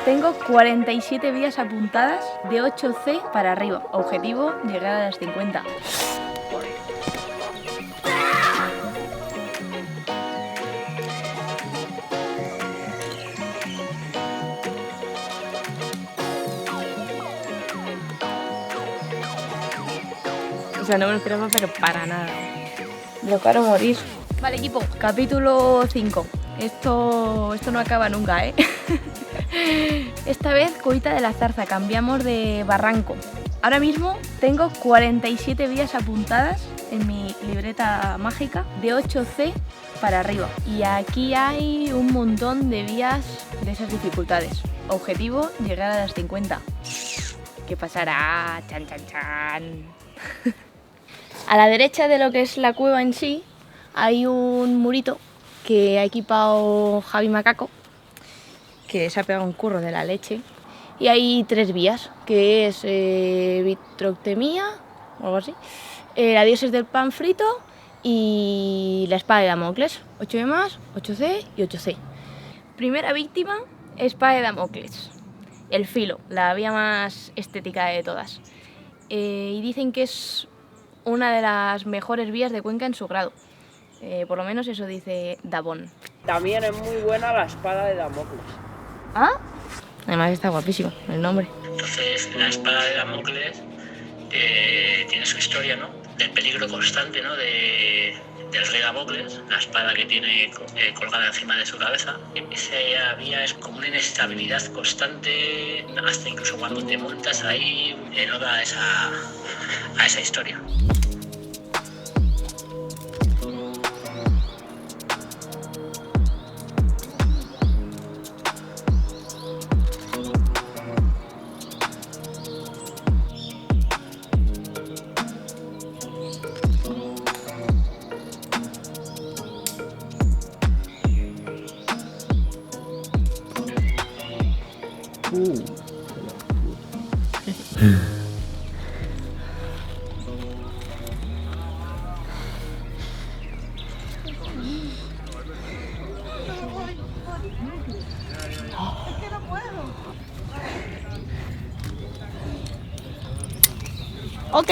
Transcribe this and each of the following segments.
Tengo 47 vías apuntadas de 8C para arriba. Objetivo, llegar a las 50. O sea, no me lo esperaba, pero para nada. Me lo quiero morir. Vale, equipo, capítulo 5. Esto no acaba nunca, ¿eh? Esta vez Cuita de la Zarza, cambiamos de barranco. Ahora mismo tengo 47 vías apuntadas en mi libreta mágica de 8C para arriba. Y aquí hay un montón de vías de esas dificultades. Objetivo, llegar a las 50. ¿Qué pasará? Chan, chan, chan. A la derecha de lo que es la cueva en sí hay un murito que ha equipado Javi Macaco, que se ha pegado un curro de la leche. Y hay 3 vías, que es vitroctemia, o algo así, la dioses del pan frito y la espada de Damocles. 8 más, 8C y 8C. Primera víctima, espada de Damocles. El filo, la vía más estética de todas. Y dicen que es una de las mejores vías de Cuenca en su grado. Por lo menos eso dice Dabón. También es muy buena la espada de Damocles. ¿Ah? Además está guapísimo el nombre. Entonces la espada de Damocles tiene su historia, ¿no? Del peligro constante, ¿no? Del rey Damocles, la espada que tiene colgada encima de su cabeza. Esa vía es como una inestabilidad constante, hasta incluso cuando te montas ahí, no da a esa historia. Ok.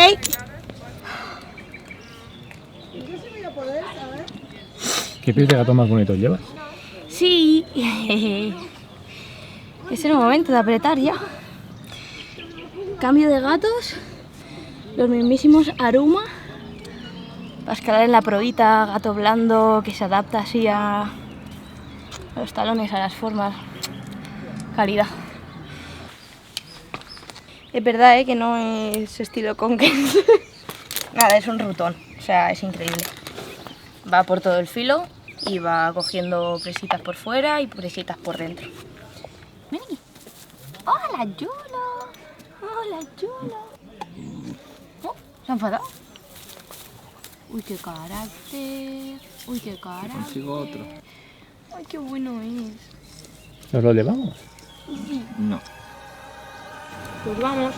¿Qué piel de gato más bonito llevas? Sí. Es el momento de apretar ya. Cambio de gatos. Los mismísimos Aruma. Para escalar en la probita, gato blando que se adapta así a los talones, a las formas. Calidad. Es verdad, que no es estilo Conken. Nada, es un rutón. O sea, es increíble. Va por todo el filo y va cogiendo presitas por fuera y presitas por dentro. Ven aquí. ¡Hola, Yulo! ¡Hola, Yulo! Oh, ¿se ha enfadado? Uy, qué carácter. Uy, qué carácter. Consigo otro. Ay, qué bueno es. ¿Nos lo llevamos? No. Pues vamos.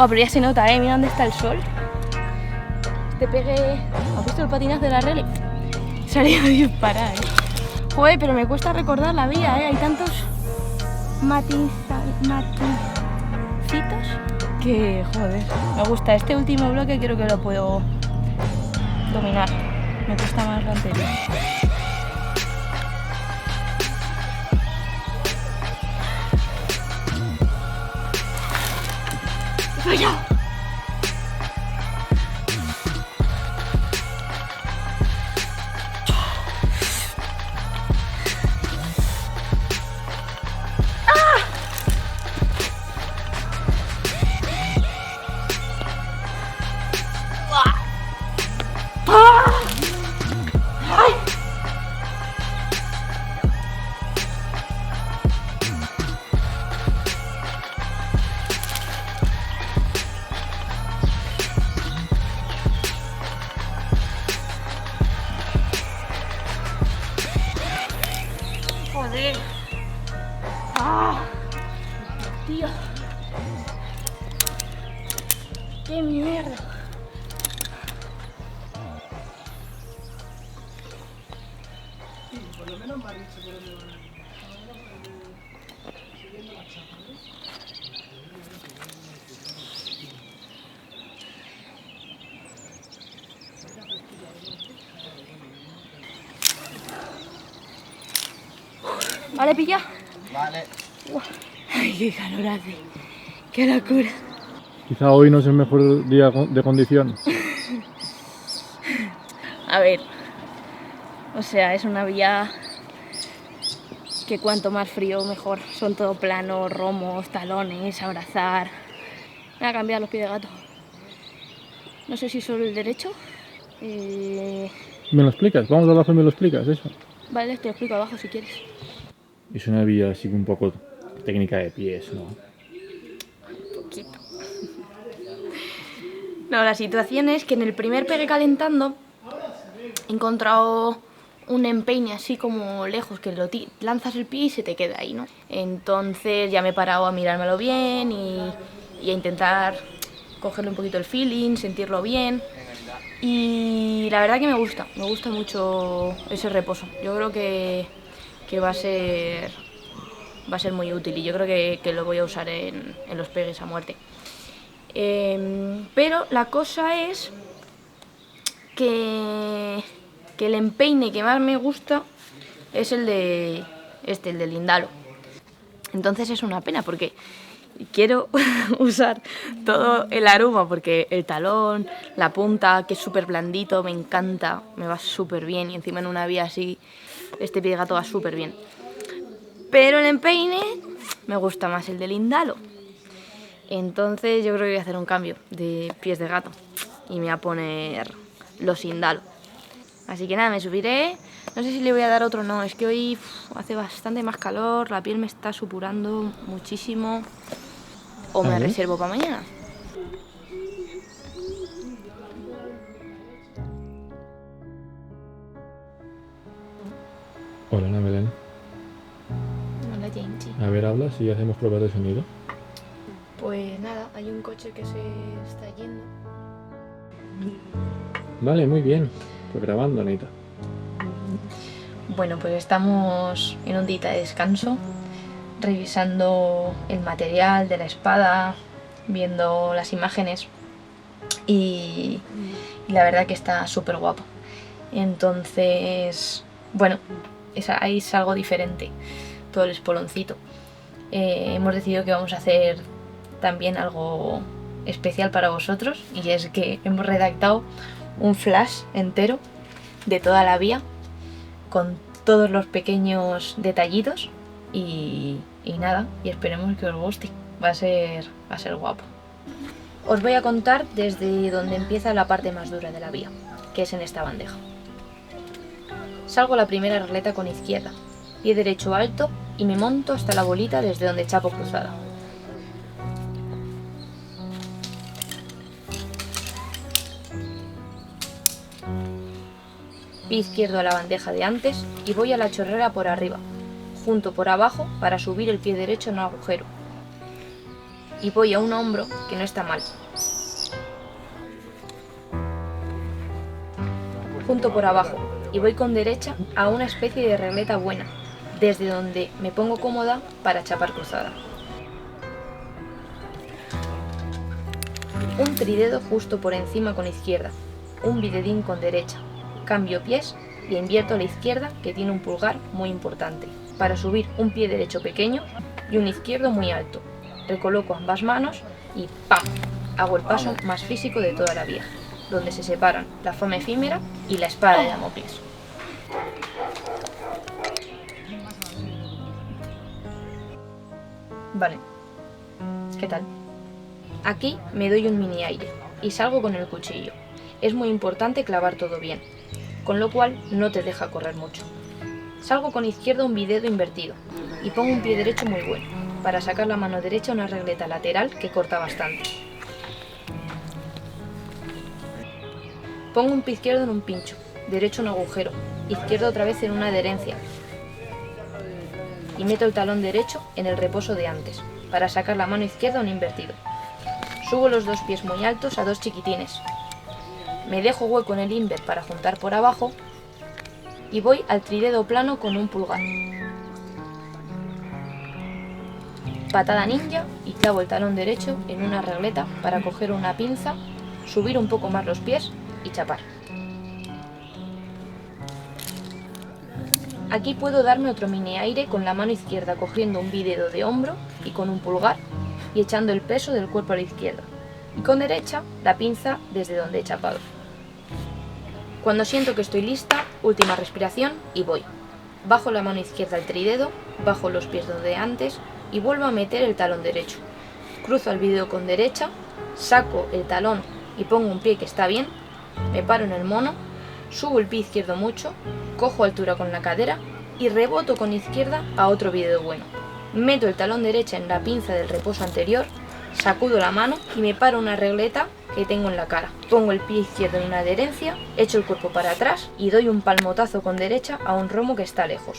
Pero ya se nota, mira dónde está el sol. Te pegué. ¿Has visto el patinaje de la Rally? Salía a disparar, Joder, pero me cuesta recordar la vía, Hay tantos matincitos que, joder, me gusta. Este último bloque creo que lo puedo dominar. Me cuesta más lo anterior. ¡Vaya! Joder. ¡Ah! Tío. ¡Qué mierda! ¿Vale, pilla? Vale. Ay, qué calor hace. Qué locura. Quizá hoy no es el mejor día de condición. A ver, o sea, es una vía que cuanto más frío mejor. Son todo planos, romos, talones, abrazar. Me voy a cambiar los pies de gato. No sé si solo el derecho. ¿Me lo explicas? Vamos abajo y me lo explicas, eso. Vale, te lo explico abajo si quieres. Es una vía así un poco técnica de pies, ¿no? Poquito. No, la situación es que en el primer pegue calentando he encontrado un empeine así como lejos, que lanzas el pie y se te queda ahí, ¿no? Entonces ya me he parado a mirármelo bien y a intentar cogerle un poquito el feeling, sentirlo bien. Y la verdad que me gusta mucho ese reposo. Yo creo que va a ser muy útil y yo creo que lo voy a usar en los pegues a muerte. Pero la cosa es que el empeine que más me gusta es el del Indalo. Entonces es una pena porque quiero usar todo el aroma porque el talón, la punta, que es súper blandito, me encanta, me va súper bien y encima en una vía así este pie de gato va súper bien. Pero el empeine me gusta más el del Indalo. Entonces yo creo que voy a hacer un cambio de pies de gato y me voy a poner los Indalo. Así que nada, me subiré. No sé si le voy a dar otro o no, es que hoy hace bastante más calor, la piel me está supurando muchísimo. O me reservo para mañana. Hola, Ana Belén. Hola, Jamesy. A ver, hablas y hacemos pruebas de sonido. Pues nada, hay un coche que se está yendo. Vale, muy bien. Pues grabando, Anita. Bueno, pues estamos en un día de descanso, revisando el material de la espada, viendo las imágenes y la verdad que está súper guapo. Entonces, bueno, ahí es algo diferente, todo el espoloncito. Hemos decidido que vamos a hacer también algo especial para vosotros y es que hemos redactado un flash entero de toda la vía con todos los pequeños detallitos y nada, y esperemos que os guste, va a ser guapo. Os voy a contar desde donde empieza la parte más dura de la vía, que es en esta bandeja. Salgo la primera regleta con izquierda, pie derecho alto y me monto hasta la bolita desde donde chapo cruzada. Pie izquierdo a la bandeja de antes y voy a la chorrera por arriba, junto por abajo para subir el pie derecho en un agujero. Y voy a un hombro que no está mal. Junto por abajo y voy con derecha a una especie de regleta buena, desde donde me pongo cómoda para chapar cruzada. Un tridedo justo por encima con izquierda, un bidedín con derecha. Cambio pies y invierto a la izquierda, que tiene un pulgar muy importante, para subir un pie derecho pequeño y un izquierdo muy alto. Recoloco ambas manos y ¡pam! Hago el paso más físico de toda la vía, donde se separan la fama efímera y la espada de Damocles. Vale, ¿qué tal? Aquí me doy un mini aire y salgo con el cuchillo. es muy importante clavar todo bien, con lo cual no te deja correr mucho. Salgo con izquierda un bidedo invertido y pongo un pie derecho muy bueno, para sacar la mano derecha una regleta lateral que corta bastante. Pongo un pie izquierdo en un pincho, derecho un agujero, izquierdo otra vez en una adherencia y meto el talón derecho en el reposo de antes, para sacar la mano izquierda un invertido. Subo los dos pies muy altos a dos chiquitines. Me dejo hueco en el invert para juntar por abajo y voy al tridedo plano con un pulgar. Patada ninja y clavo el talón derecho en una regleta para coger una pinza, subir un poco más los pies y chapar. Aquí puedo darme otro mini aire con la mano izquierda cogiendo un bidedo de hombro y con un pulgar y echando el peso del cuerpo a la izquierda. Y con derecha la pinza desde donde he chapado. Cuando siento que estoy lista, última respiración y voy. Bajo la mano izquierda al tridedo, bajo los pies donde antes y vuelvo a meter el talón derecho. Cruzo el bidedo con derecha, saco el talón y pongo un pie que está bien, me paro en el mono, subo el pie izquierdo mucho, cojo altura con la cadera y reboto con izquierda a otro bidedo bueno. Meto el talón derecha en la pinza del reposo anterior, sacudo la mano y me paro una regleta que tengo en la cara. Pongo el pie izquierdo en una adherencia, echo el cuerpo para atrás y doy un palmotazo con derecha a un romo que está lejos.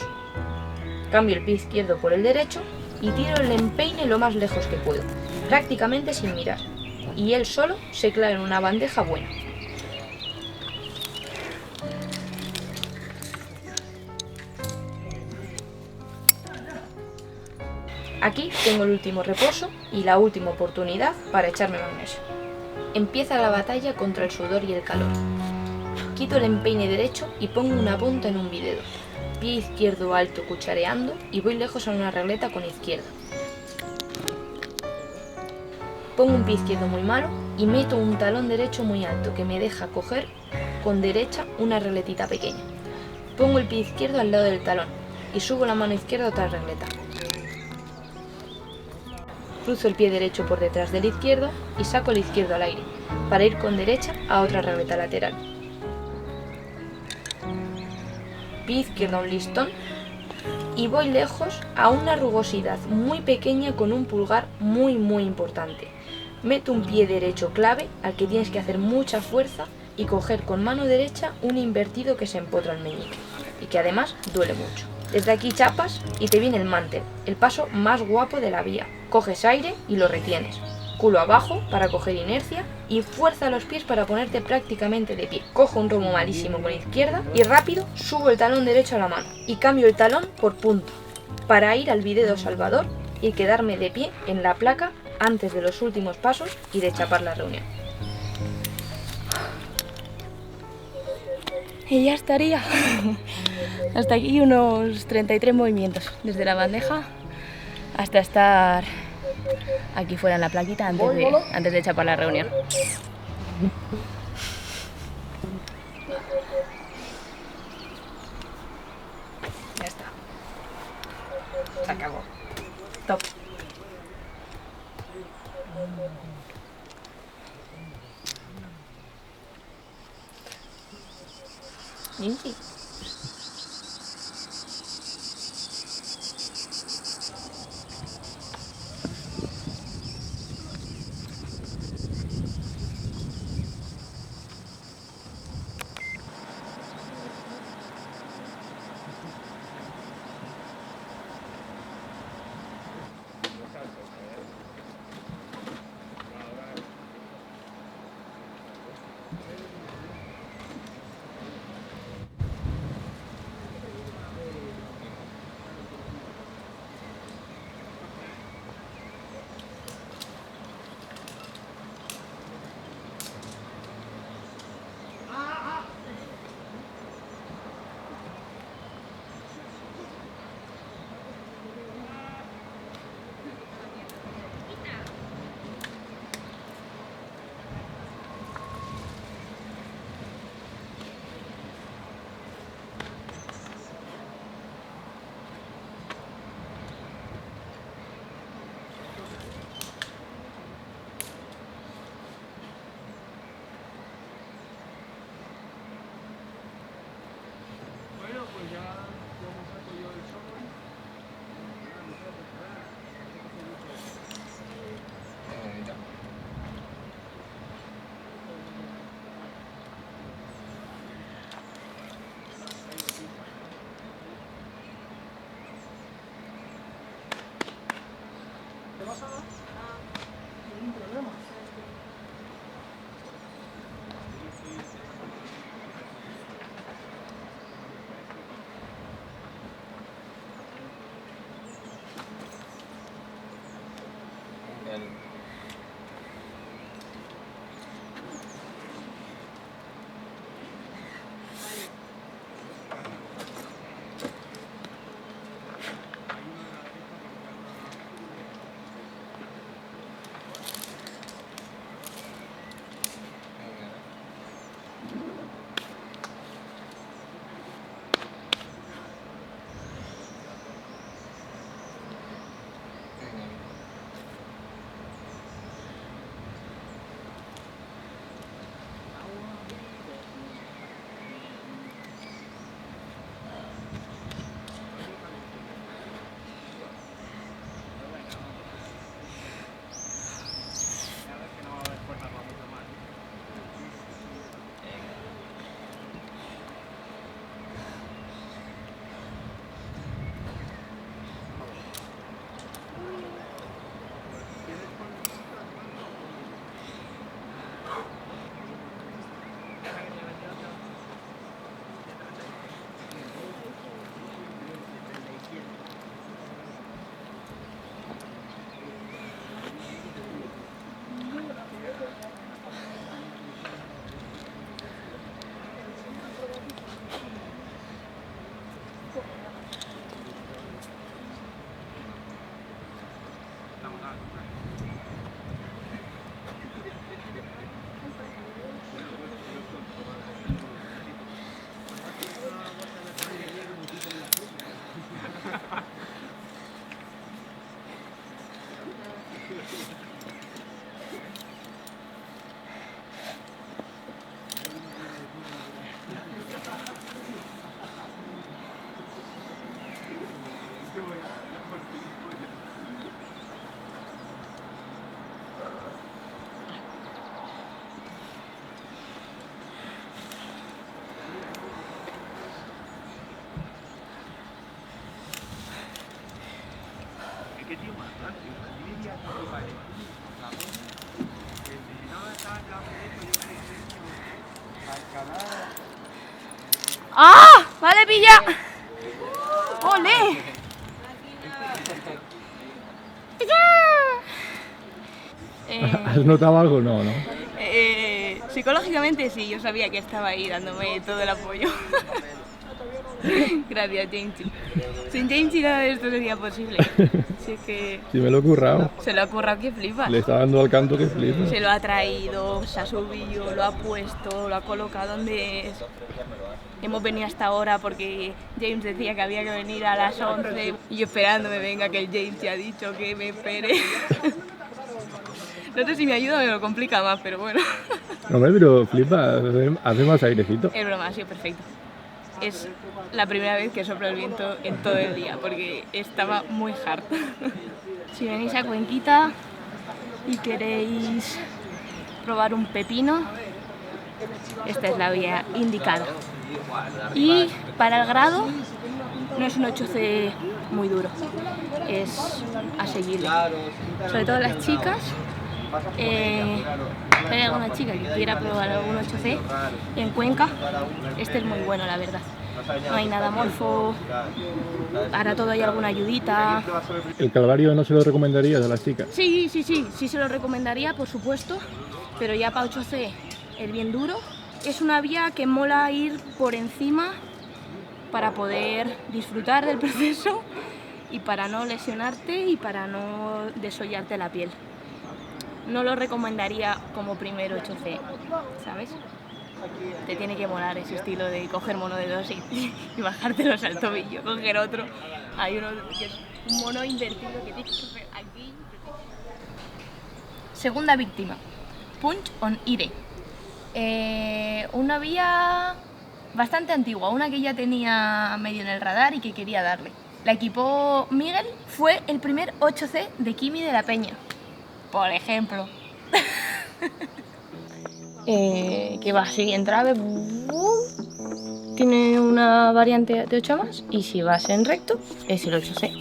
Cambio el pie izquierdo por el derecho y tiro el empeine lo más lejos que puedo, prácticamente sin mirar, y él solo se clava en una bandeja buena. Aquí tengo el último reposo y la última oportunidad para echarme magnesio. Empieza la batalla contra el sudor y el calor. Quito el empeine derecho y pongo una punta en un bidedo. Pie izquierdo alto cuchareando y voy lejos a una regleta con izquierda. Pongo un pie izquierdo muy malo y meto un talón derecho muy alto que me deja coger con derecha una regletita pequeña. Pongo el pie izquierdo al lado del talón y subo la mano izquierda a otra regleta. Cruzo el pie derecho por detrás del izquierdo y saco el izquierdo al aire, para ir con derecha a otra regleta lateral. Pie izquierdo a un listón y voy lejos a una rugosidad muy pequeña con un pulgar muy importante. Meto un pie derecho clave al que tienes que hacer mucha fuerza y coger con mano derecha un invertido que se empotra al meñique y que además duele mucho. Desde aquí chapas y te viene el mantel, el paso más guapo de la vía. Coges aire y lo retienes. Culo abajo para coger inercia y fuerza los pies para ponerte prácticamente de pie. Cojo un romo malísimo con izquierda y rápido subo el talón derecho a la mano y cambio el talón por punta para ir al bidedo salvador y quedarme de pie en la placa antes de los últimos pasos y de chapar la reunión. Y ya estaría. Hasta aquí unos 33 movimientos, desde la bandeja hasta estar aquí fuera en la plaquita antes de chapar la reunión. Ya está. Se acabó. Top. Easy. ¡Ah! ¡Vale, pilla! ¡Ole! ¿Has notado algo? No, ¿no? Psicológicamente sí, yo sabía que estaba ahí dándome todo el apoyo. Gracias, Jamesy. Sin Jamesy nada de esto sería posible. Si es que Sí, me lo he currado. se lo ha currado que flipas. Le está dando al canto que flipa. Se lo ha traído, se ha subido, lo ha puesto, lo ha colocado donde es. Hemos venido hasta ahora porque James decía que había que venir a las 11 y yo esperándome, venga, que el James ya ha dicho que me espere. No sé si me ayuda o me lo complica más, pero bueno. No, pero flipa, hace más airecito. Es broma, ha sido perfecto. Es la primera vez que sopla el viento en todo el día porque estaba muy hard. Si venís a Cuenquita y queréis probar un pepino, esta es la vía indicada. Y para el grado no es un 8C muy duro, es asequible. Sobre todo las chicas, si hay alguna chica que quiera probar algún 8C en Cuenca, este es muy bueno, la verdad. No hay nada morfo, para todo hay alguna ayudita. ¿El Calvario no se lo recomendarías a las chicas? Sí se lo recomendaría, por supuesto, pero ya para 8C es bien duro. Es una vía que mola ir por encima para poder disfrutar del proceso y para no lesionarte y para no desollarte la piel. No lo recomendaría como primer 8C, ¿sabes? Te tiene que molar ese estilo de coger mono de dos y bajártelos al tobillo, coger otro. Hay uno que es un mono invertido que tienes que coger aquí. Segunda víctima, Punch on Ire. Una vía bastante antigua, una que ya tenía medio en el radar y que quería darle. La equipó Miguel, fue el primer 8C de Kimi de la Peña, por ejemplo. Que va así en trave, tiene una variante de 8 más, y si vas en recto es el 8C.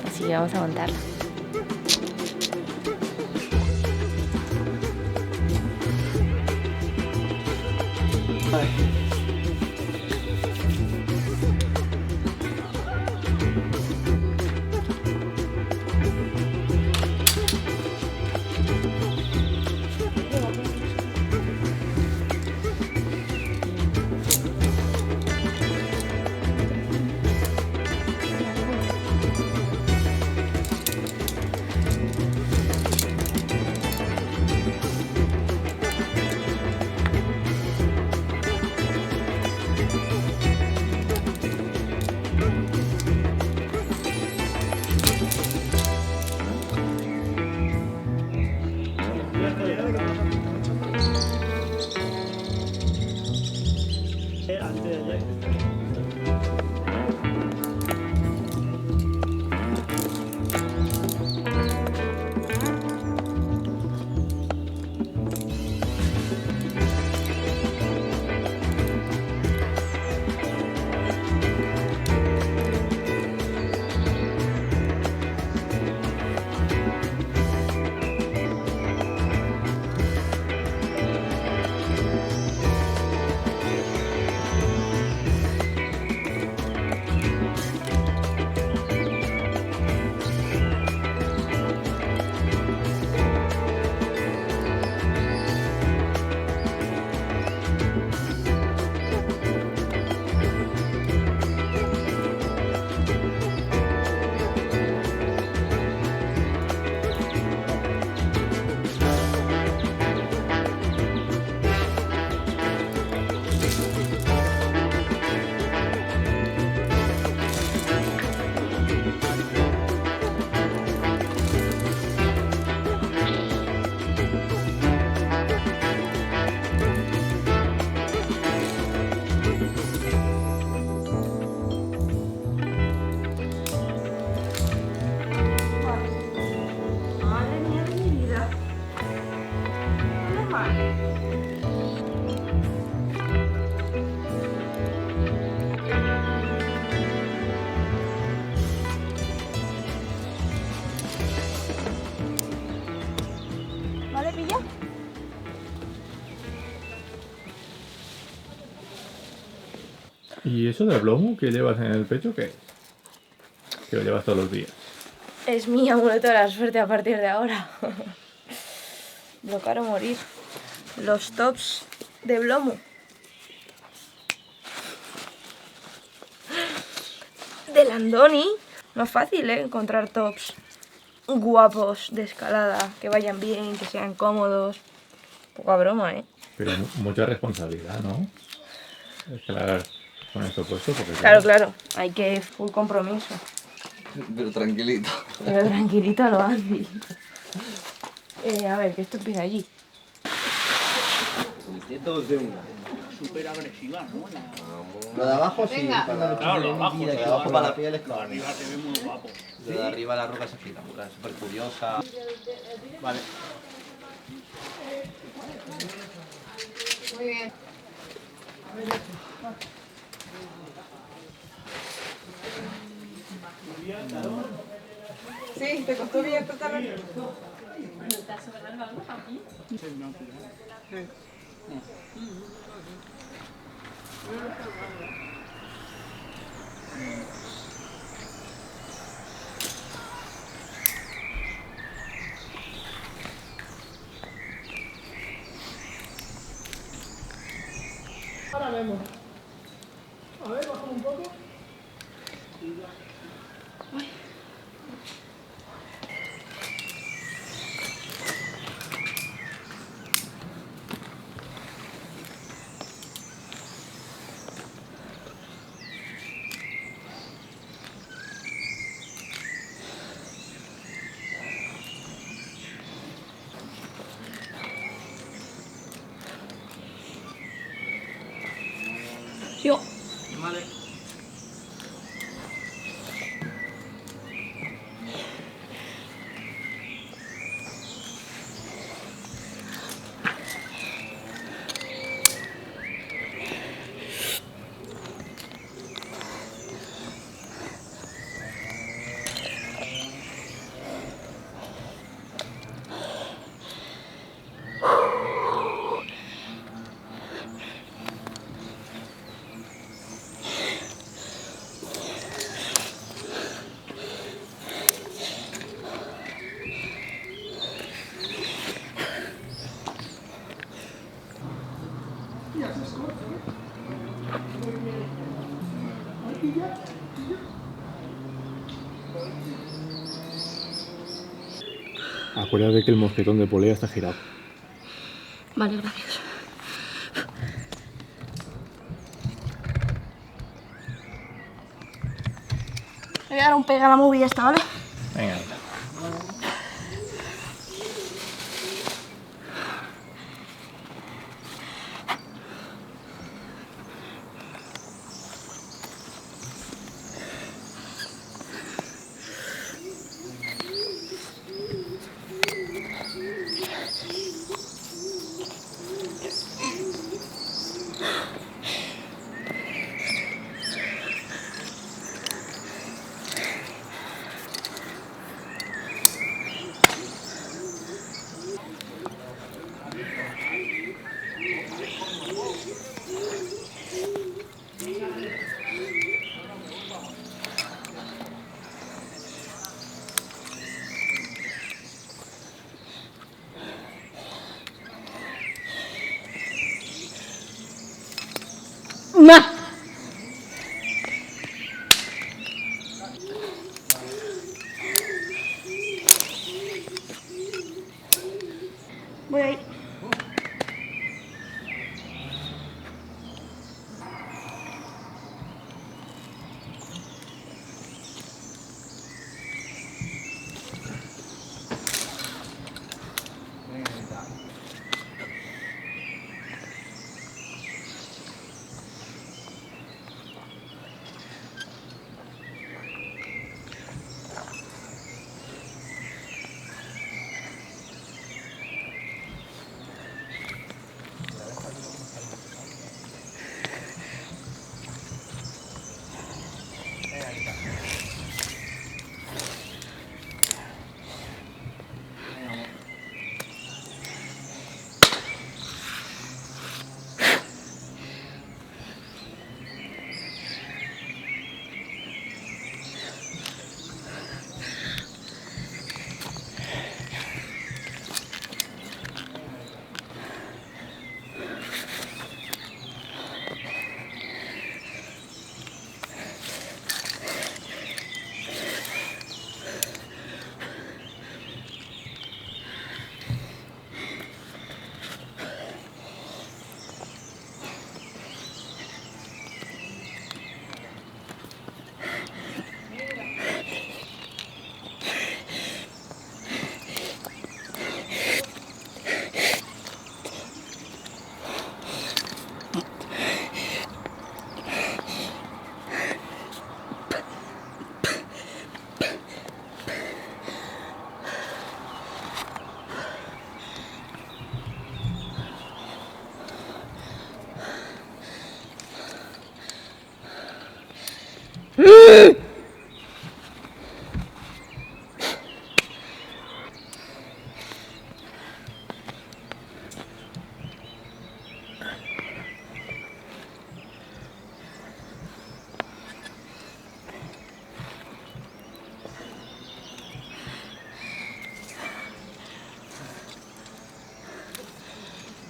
Así que vamos a montarla. ¿Vale, pilla? ¿Y eso del plomo que llevas en el pecho qué es? Que lo llevas todos los días. Es mi amuleto de la suerte a partir de ahora. Bloquear o morir. Los tops de Blomu. De Landoni. No es fácil, encontrar tops guapos de escalada, que vayan bien, que sean cómodos. Poca broma, Pero mucha responsabilidad, ¿no? Escalar con esto puesto porque... Claro, hay que full compromiso. Pero tranquilito. Pero tranquilito lo haces. A ver, que esto empieza allí. Dos de una. Súper agresiva, ¿no? Lo de abajo sí, Claro, lo de abajo, lo de sí, abajo lo para la piel es Lo claro. de arriba se ve muy guapo. Lo de arriba la roca es espectacular, súper curiosa. Vale. Muy bien. Sí, te costó bien tratarlo. Ahora vemos. A ver, bajamos un poco. Yo. Vale. Acuérdate que el mosquetón de polea está girado. Vale, gracias. Le voy a dar un pega a la movida esta, ¿vale? Venga. ¡Ma! Voy ahí.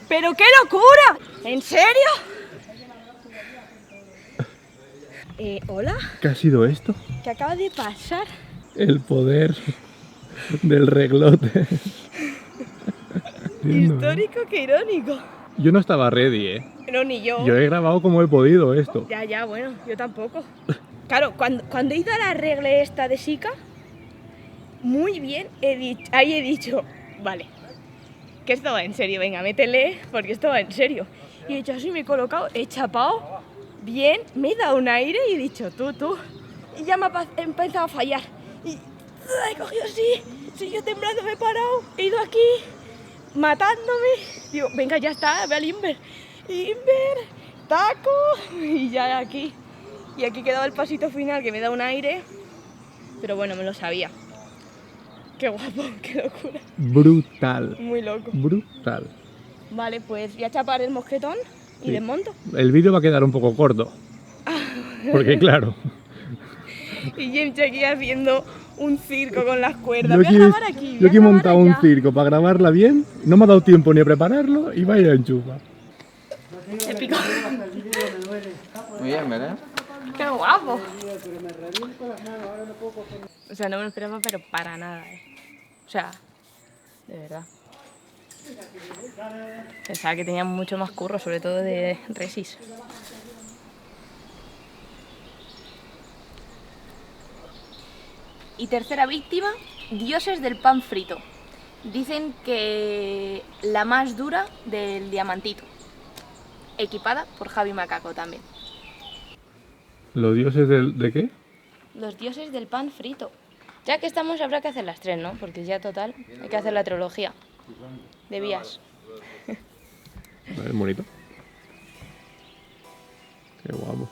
¡Pero qué locura! ¿En serio? ¿Hola? ¿Qué ha sido esto? ¿Qué acaba de pasar? El poder del reglote. Histórico que irónico. Yo no estaba ready, No, ni yo. Yo he grabado como he podido esto. Ya, bueno, yo tampoco. Claro, cuando he ido a la regla esta de Sika, muy bien, ahí he dicho, vale, que esto va en serio, venga, métele, porque esto va en serio. Y he hecho así, me he colocado, he chapado bien, me he dado un aire y he dicho, tú. Y ya me ha empezado a fallar. Y he cogido así, sigo temblando, me he parado, he ido aquí, matándome. Digo, venga, ya está, ve al Inver, taco, y ya aquí. Y aquí quedaba el pasito final que me da un aire, pero bueno, me lo sabía. Qué guapo, qué locura. Brutal. Muy loco. Brutal. Vale, pues voy a chapar el mosquetón y Sí. desmonto. El vídeo va a quedar un poco corto. Porque claro, Y James aquí haciendo un circo con las cuerdas. yo Voy a aquí, grabar aquí. yo voy a aquí he grabar montado un allá. circo para grabarla bien. No me ha dado tiempo ni a prepararlo y vaya enchufa. Épico. Muy bien, ¿verdad? ¡Qué guapo! O sea, no me lo esperaba, pero para nada, O sea, de verdad. Pensaba que tenía mucho más curro, sobre todo de resis. Y tercera víctima, dioses del pan frito. Dicen que la más dura del diamantito. Equipada por Javi Macaco también. ¿Los dioses de qué? Los dioses del pan frito. Ya que estamos, habrá que hacer las tres, ¿no? Porque ya total, hay que hacer la trilogía de vías. Es bonito. Qué guapo.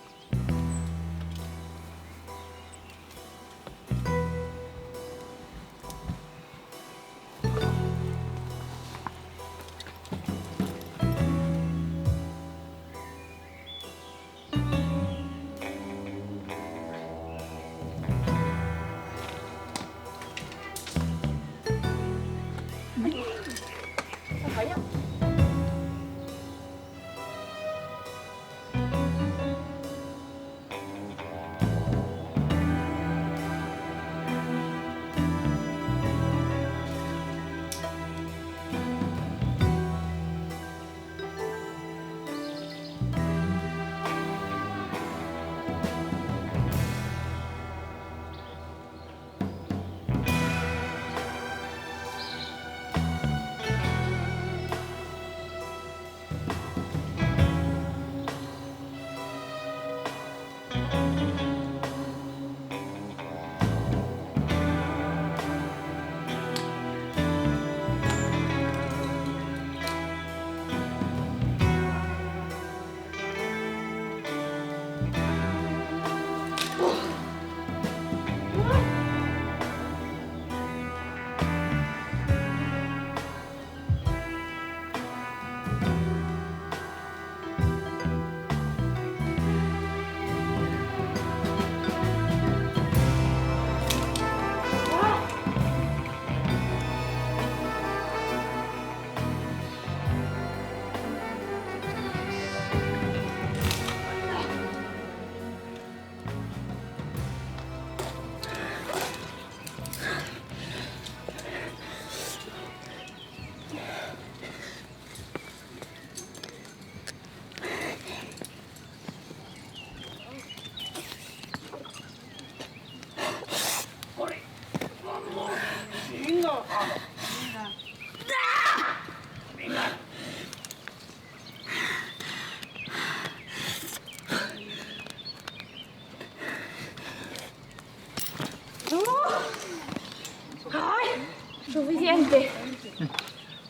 Suficiente.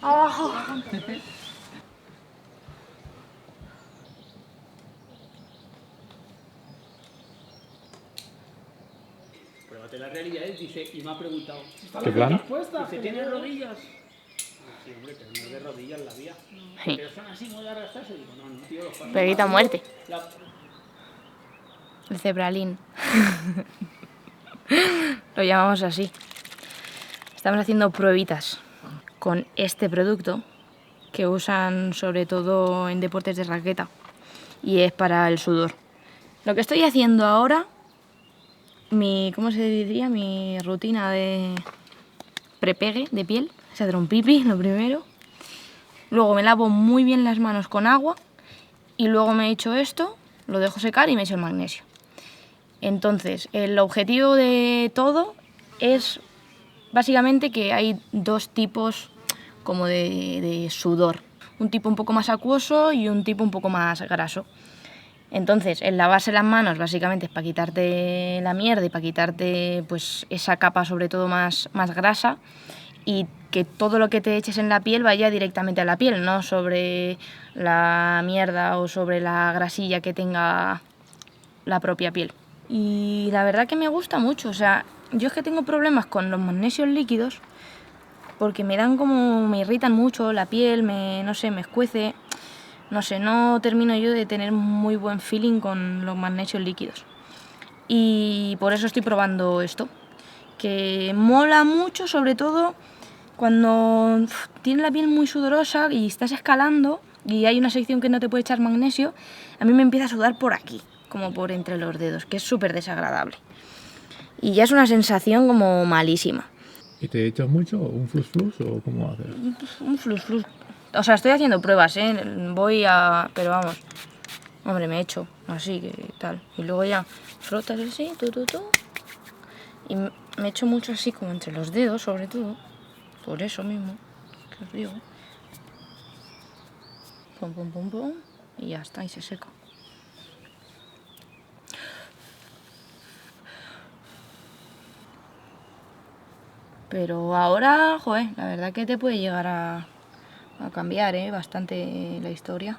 Abajo. Pruébate la realidad, él dice, y me ha preguntado, ¿Qué plan? ¿dice, ¿tienes rodillas? Sí, hombre, pero no es de rodillas la vía. Sí. Pero son así, muy de arrastrarse. Digo, no, tío, los pasos. Peguita a muerte. La- El cebralín. Lo llamamos así. Estamos haciendo pruebitas con este producto que usan sobre todo en deportes de raqueta y es para el sudor. Lo que estoy haciendo ahora, ¿cómo se diría? Mi rutina de prepegue de piel, es hacer un pipi, lo primero. Luego me lavo muy bien las manos con agua y luego me echo esto, lo dejo secar y me echo el magnesio. Entonces, el objetivo de todo es básicamente que hay dos tipos como de sudor. Un tipo un poco más acuoso y un tipo un poco más graso. Entonces, el lavarse las manos básicamente es para quitarte la mierda y para quitarte pues esa capa sobre todo más grasa, y que todo lo que te eches en la piel vaya directamente a la piel, no sobre la mierda o sobre la grasilla que tenga la propia piel. Y la verdad que me gusta mucho, o sea, yo es que tengo problemas con los magnesios líquidos porque me irritan mucho la piel, no sé, me escuece. No sé, no termino yo de tener muy buen feeling con los magnesios líquidos. Y por eso estoy probando esto, que mola mucho, sobre todo cuando tienes la piel muy sudorosa y estás escalando y hay una sección que no te puede echar magnesio. A mí me empieza a sudar por aquí, como por entre los dedos, que es súper desagradable. Y ya es una sensación como malísima. ¿Y te echas mucho? ¿Un flus flus o cómo haces? Un flus flus. O sea, estoy haciendo pruebas, pero vamos, hombre, me echo así, que tal. Y luego ya frotas así, y me echo mucho así como entre los dedos, sobre todo. Por eso mismo, que os digo. Pum, pum, pum, pum. Y ya está, y se seca. Pero ahora, joder, la verdad que te puede llegar a cambiar bastante la historia.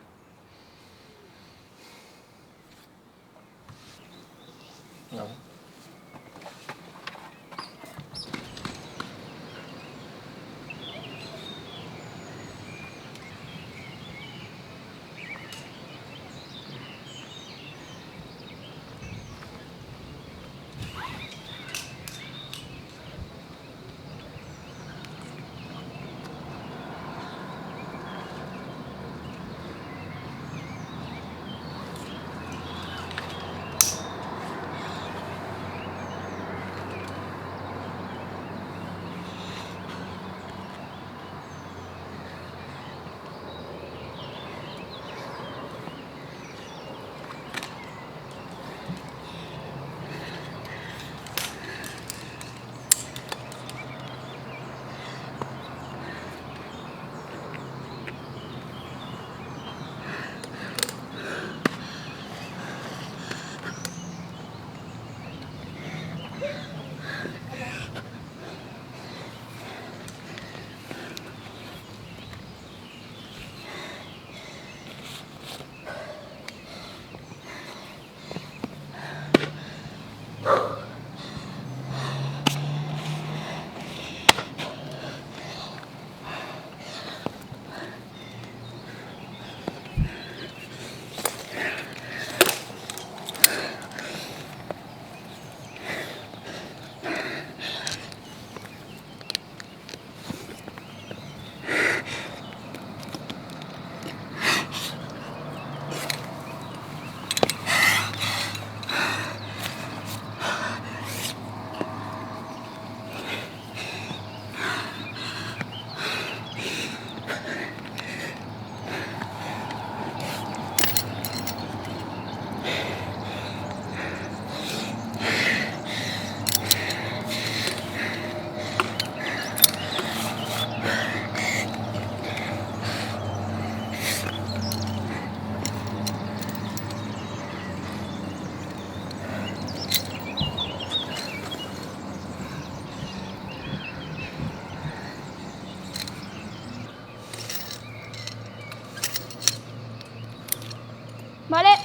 Vale.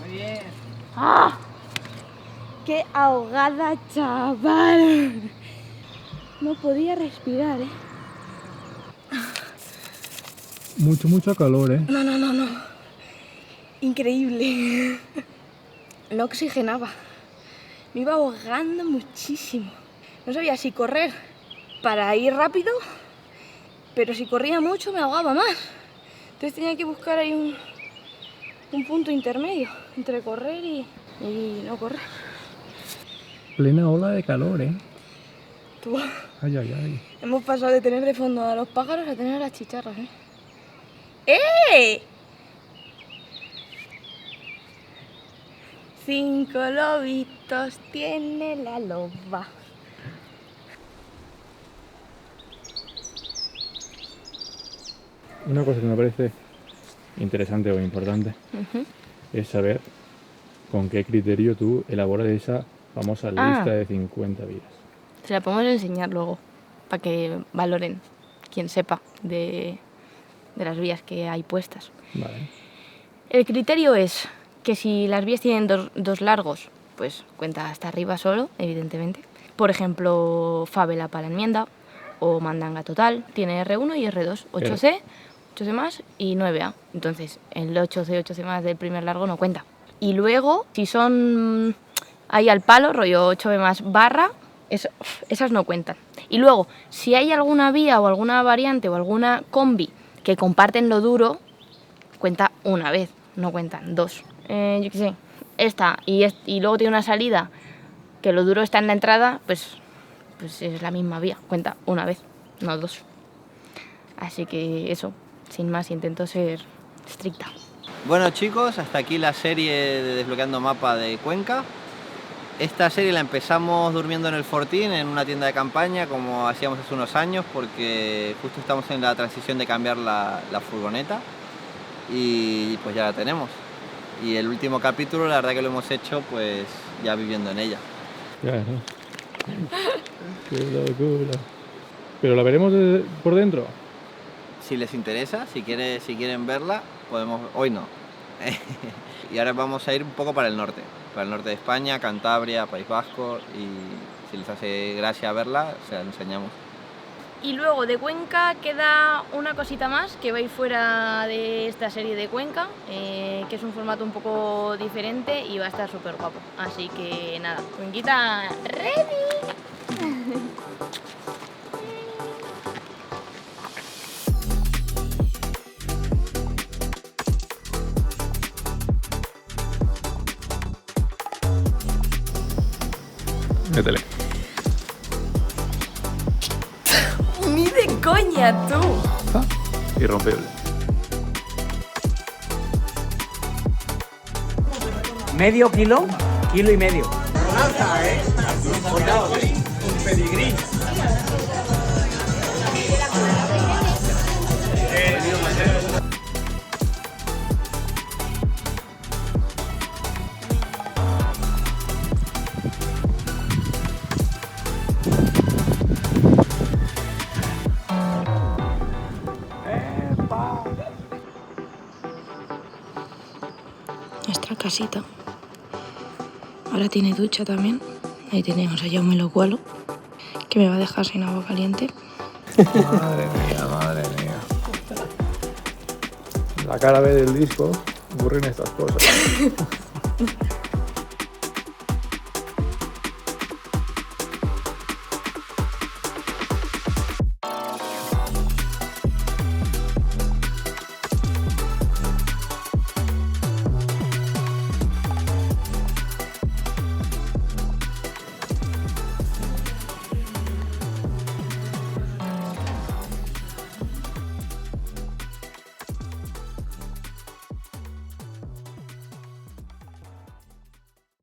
Muy bien. ¡Ah! ¡Qué ahogada, chaval! No podía respirar, Mucho calor, No. Increíble. No oxigenaba. Me iba ahogando muchísimo. No sabía si correr para ir rápido, pero si corría mucho me ahogaba más. Entonces tenía que buscar ahí un punto intermedio entre correr y no correr. Plena ola de calor, Tú. Ay. Hemos pasado de tener de fondo a los pájaros a tener a las chicharras, ¡Eh! 5 lobitos tiene la loba. Una cosa que me parece interesante o importante es saber con qué criterio tú elaboras esa famosa lista de 50 vías. Se la podemos enseñar luego, para que valoren, quien sepa, de las vías que hay puestas. Vale. El criterio es que si las vías tienen dos largos, pues cuenta hasta arriba solo, evidentemente. Por ejemplo, Favela para la enmienda o Mandanga total, tiene R1 y R2, 8C, 8C más y 9A. Entonces, el 8C, 8C más del primer largo no cuenta. Y luego, si son ahí al palo, rollo 8B más barra, esas no cuentan. Y luego, si hay alguna vía o alguna variante o alguna combi que comparten lo duro, cuenta una vez, no cuentan dos. Yo qué sé, esta y luego tiene una salida que lo duro está en la entrada, pues es la misma vía, cuenta una vez, no dos. Así que eso, sin más, intento ser estricta. Bueno chicos, hasta aquí la serie de Desbloqueando Mapa de Cuenca. Esta serie la empezamos durmiendo en el Fortín, en una tienda de campaña, como hacíamos hace unos años, porque justo estamos en la transición de cambiar la furgoneta y pues ya la tenemos. Y el último capítulo, la verdad que lo hemos hecho pues ya viviendo en ella. Claro. Qué locura. ¿Pero la veremos por dentro? Si les interesa, si quieren verla, podemos... Hoy no. Y ahora vamos a ir un poco para el norte de España, Cantabria, País Vasco, y si les hace gracia verla, se la enseñamos. Y luego de Cuenca queda una cosita más que va a ir fuera de esta serie de Cuenca, que es un formato un poco diferente y va a estar súper guapo. Así que nada, Cuenquita ready. Métele. Ni de coña, tú. Irrompible. Medio kilo, kilo y medio. Alta, Cuidado, un pedigrí. Nuestra casita. Ahora tiene ducha también. Ahí tenemos a Jaume Locualo, que me va a dejar sin agua caliente. Madre mía, madre mía. La cara B del disco ocurren estas cosas.